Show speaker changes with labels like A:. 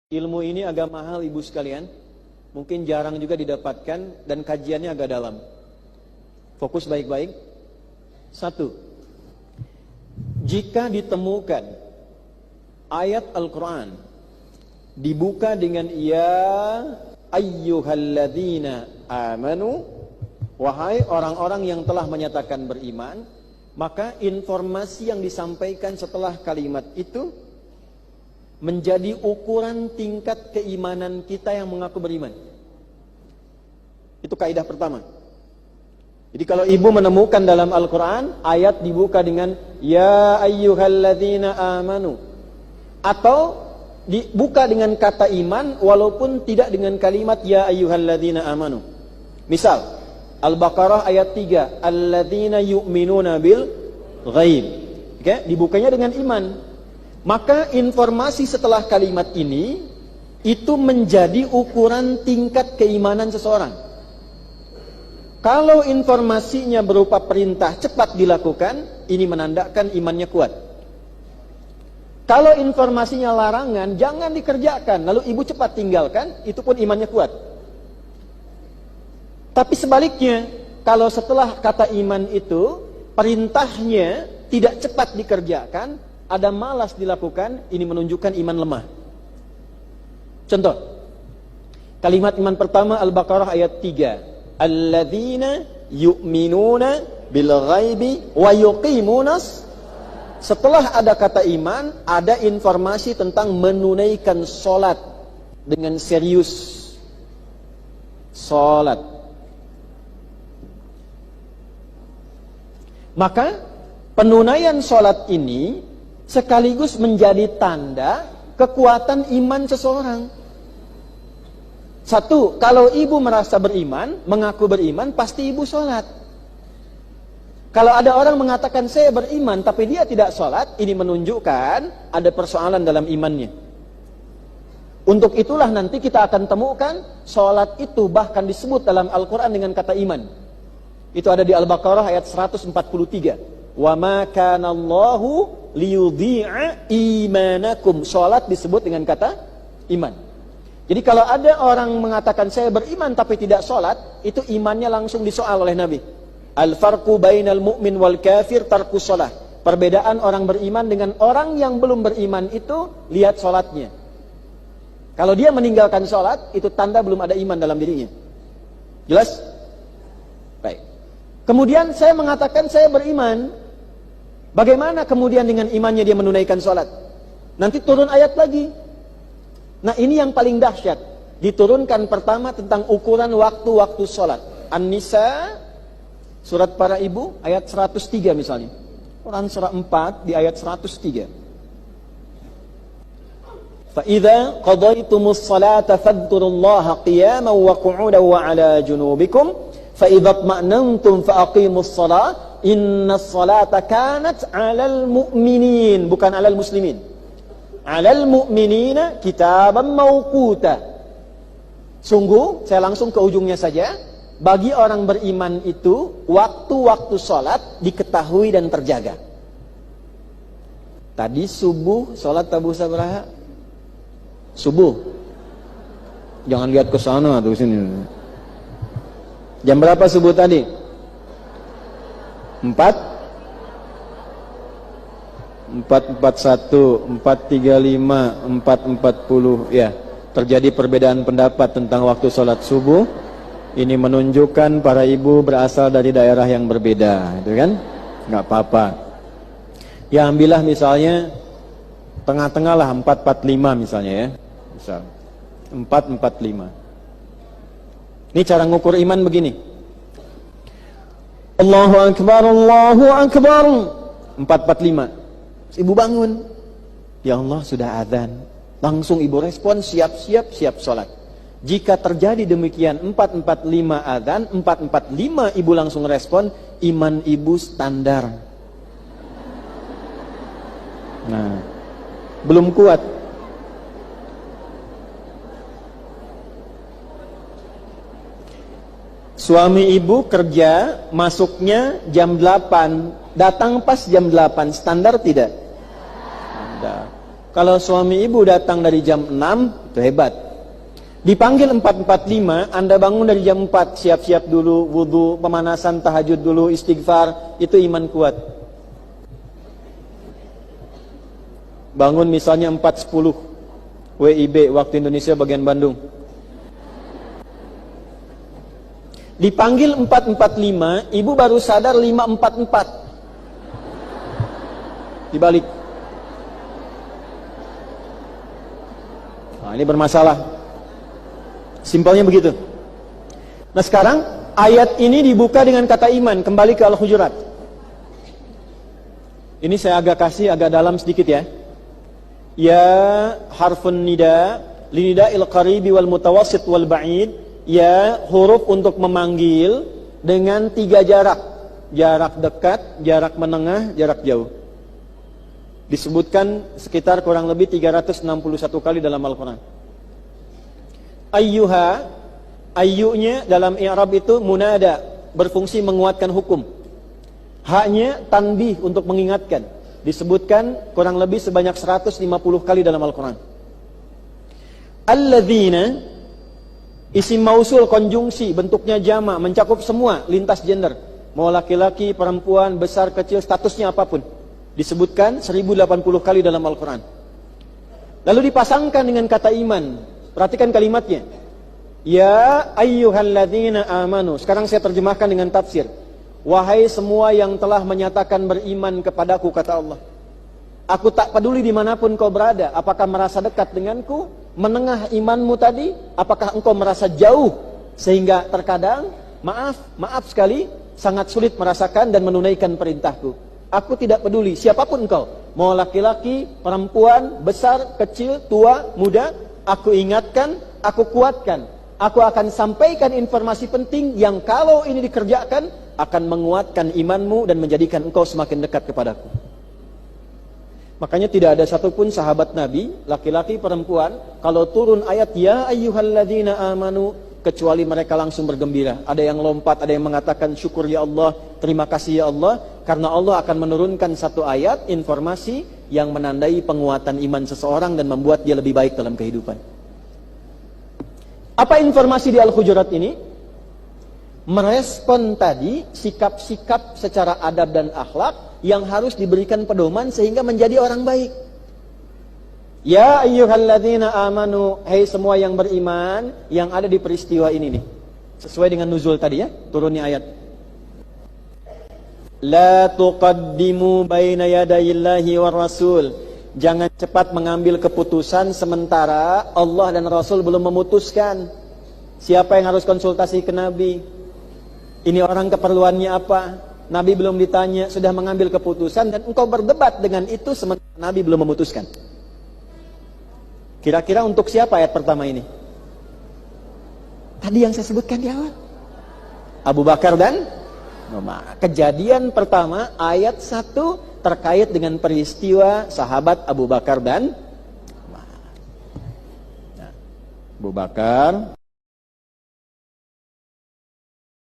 A: Ilmu ini agak mahal ibu sekalian, mungkin jarang juga didapatkan dan kajiannya agak dalam. Fokus baik-baik. 1. Jika ditemukan ayat Al-Quran dibuka dengan ya ayyuhalladzina amanu, wahai orang-orang yang telah menyatakan beriman, maka informasi yang disampaikan setelah kalimat itu menjadi ukuran tingkat keimanan kita yang mengaku beriman. Itu kaidah pertama. Jadi kalau ibu menemukan dalam Al-Quran ayat dibuka dengan ya ayyuhalladzina amanu, atau dibuka dengan kata iman walaupun tidak dengan kalimat ya ayyuhalladzina amanu. Misal Al-Baqarah ayat 3, alladzina yu'minuna bil ghaib. Oke, dibukanya dengan iman. Maka informasi setelah kalimat ini itu menjadi ukuran tingkat keimanan seseorang. Kalau informasinya berupa perintah cepat dilakukan, ini menandakan imannya kuat. Kalau informasinya larangan, jangan dikerjakan, lalu ibu cepat tinggalkan, itu pun imannya kuat. Tapi sebaliknya, kalau setelah kata iman itu perintahnya tidak cepat dikerjakan, ada malas dilakukan, ini menunjukkan iman lemah. Contoh, kalimat iman pertama Al-Baqarah ayat 3, alladzina yu'minuna bil ghaibi wa yuqimunas. Setelah ada kata iman, ada informasi tentang menunaikan sholat dengan serius. Sholat. Maka penunaian sholat ini sekaligus menjadi tanda kekuatan iman seseorang. 1, kalau ibu merasa beriman, mengaku beriman, pasti ibu sholat. Kalau ada orang mengatakan saya beriman tapi dia tidak sholat, ini menunjukkan ada persoalan dalam imannya. Untuk itulah nanti kita akan temukan sholat itu bahkan disebut dalam Al-Quran dengan kata iman. Itu ada di Al-Baqarah ayat 143. Wa ma kana Allahu liyudhi'a imanakum. Salat disebut dengan kata iman. Jadi kalau ada orang mengatakan saya beriman tapi tidak salat, itu imannya langsung disoal oleh Nabi. Al-farqu bainal mu'min wal kafir tarkus shalah. Perbedaan orang beriman dengan orang yang belum beriman itu lihat salatnya. Kalau dia meninggalkan salat, itu tanda belum ada iman dalam dirinya. Jelas? Baik. Kemudian saya mengatakan saya beriman. Bagaimana kemudian dengan imannya dia menunaikan sholat? Nanti turun ayat lagi. Nah ini yang paling dahsyat. Diturunkan pertama tentang ukuran waktu-waktu sholat. An-Nisa, surat para ibu, ayat 103 misalnya. Quran surah 4 di ayat 103. فَإِذَا قَضَيْتُمُ الصَّلَاةَ فَاذْكُرُوا اللَّهَ قِيَامًا وَقُعُودًا وَعَلَى جُنُوبِكُمْ فَإِذَا اطْمَأْنَنْتُمْ فَأَقِيمُوا الصَّلَاةَ Inna salata kanat alal mu'minin, bukan alal muslimin. Alal mu'minina kitaban mawquta. Sungguh, saya langsung ke ujungnya saja. Bagi orang beriman itu, waktu-waktu sholat diketahui dan terjaga. Tadi subuh, sholat tabuh sabraha. Subuh. Jangan lihat ke sana atau sini. Jam berapa subuh tadi? 4 441 435 440 ya. Terjadi perbedaan pendapat tentang waktu sholat subuh. Ini menunjukkan para ibu berasal dari daerah yang berbeda, itu kan? Nggak apa-apa. Ya ambillah misalnya tengah-tengah lah, 445 misalnya ya. Misal 445. Ini cara ngukur iman begini. Allahu Akbar, Allahu Akbar. 445. Ibu bangun. Ya Allah sudah azan. Langsung ibu respon siap-siap siap sholat. Jika terjadi demikian 445 azan, 445 ibu langsung respon, iman ibu standar. Nah, belum kuat. Suami ibu kerja, masuknya jam 8, datang pas jam 8, standar tidak? Standar. Kalau suami ibu datang dari jam 6, itu hebat. Dipanggil 4.45, Anda bangun dari jam 4, siap-siap dulu, wudu, pemanasan, tahajud dulu, istighfar, itu iman kuat. Bangun misalnya 4.10, WIB, waktu Indonesia bagian Bandung. Dipanggil 4.45, ibu baru sadar 5.44. Dibalik. Nah, ini bermasalah. Simpelnya begitu. Nah sekarang, ayat ini dibuka dengan kata iman. Kembali ke Al-Hujurat. Ini saya agak dalam sedikit ya. Ya harfun nida, linida'il qaribi wal mutawassit wal ba'id. Ya, huruf untuk memanggil dengan 3 jarak. Jarak dekat, jarak menengah, jarak jauh. Disebutkan sekitar kurang lebih 361 kali dalam Al-Quran. Ayyuha, ayyunya dalam i'rab itu munada, berfungsi menguatkan hukum. Haknya tanbih untuk mengingatkan. Disebutkan kurang lebih sebanyak 150 kali dalam Al-Quran. Alladzina, isim mausul konjungsi, bentuknya jama, mencakup semua lintas gender, mau laki-laki, perempuan, besar, kecil, statusnya apapun. Disebutkan 1080 kali dalam Al-Quran. Lalu dipasangkan dengan kata iman. Perhatikan kalimatnya. Ya ayyuhalladzina amanu. Sekarang saya terjemahkan dengan tafsir. Wahai semua yang telah menyatakan beriman kepadaku, kata Allah. Aku tak peduli dimanapun kau berada. Apakah merasa dekat denganku? Menengah imanmu tadi? Apakah engkau merasa jauh? Sehingga terkadang, maaf sekali, sangat sulit merasakan dan menunaikan perintahku. Aku tidak peduli siapapun engkau. Mau laki-laki, perempuan, besar, kecil, tua, muda. Aku ingatkan, aku kuatkan. Aku akan sampaikan informasi penting yang kalau ini dikerjakan, akan menguatkan imanmu dan menjadikan engkau semakin dekat kepadaku. Makanya tidak ada satupun sahabat Nabi, laki-laki, perempuan, kalau turun ayat ya ayyuhalladzina amanu, kecuali mereka langsung bergembira. Ada yang lompat, ada yang mengatakan syukur ya Allah, terima kasih ya Allah, karena Allah akan menurunkan satu ayat informasi yang menandai penguatan iman seseorang dan membuat dia lebih baik dalam kehidupan. Apa informasi di Al-Hujurat ini? Merespon tadi sikap-sikap secara adab dan akhlak yang harus diberikan pedoman sehingga menjadi orang baik. Ya ayyuhalladzina amanu, hai semua yang beriman, yang ada di peristiwa ini nih. Sesuai dengan nuzul tadi ya, turunnya ayat. La tuqaddimu baina yadayillahi war rasul. Jangan cepat mengambil keputusan sementara Allah dan Rasul belum memutuskan. Siapa yang harus konsultasi ke Nabi? Ini orang keperluannya apa? Nabi belum ditanya, sudah mengambil keputusan dan engkau berdebat dengan itu sementara Nabi belum memutuskan. Kira-kira untuk siapa ayat pertama ini? Tadi yang saya sebutkan di awal. Abu Bakar dan Umar. Kejadian pertama ayat 1 terkait dengan peristiwa sahabat Abu Bakar dan Umar. Nah, Abu Bakar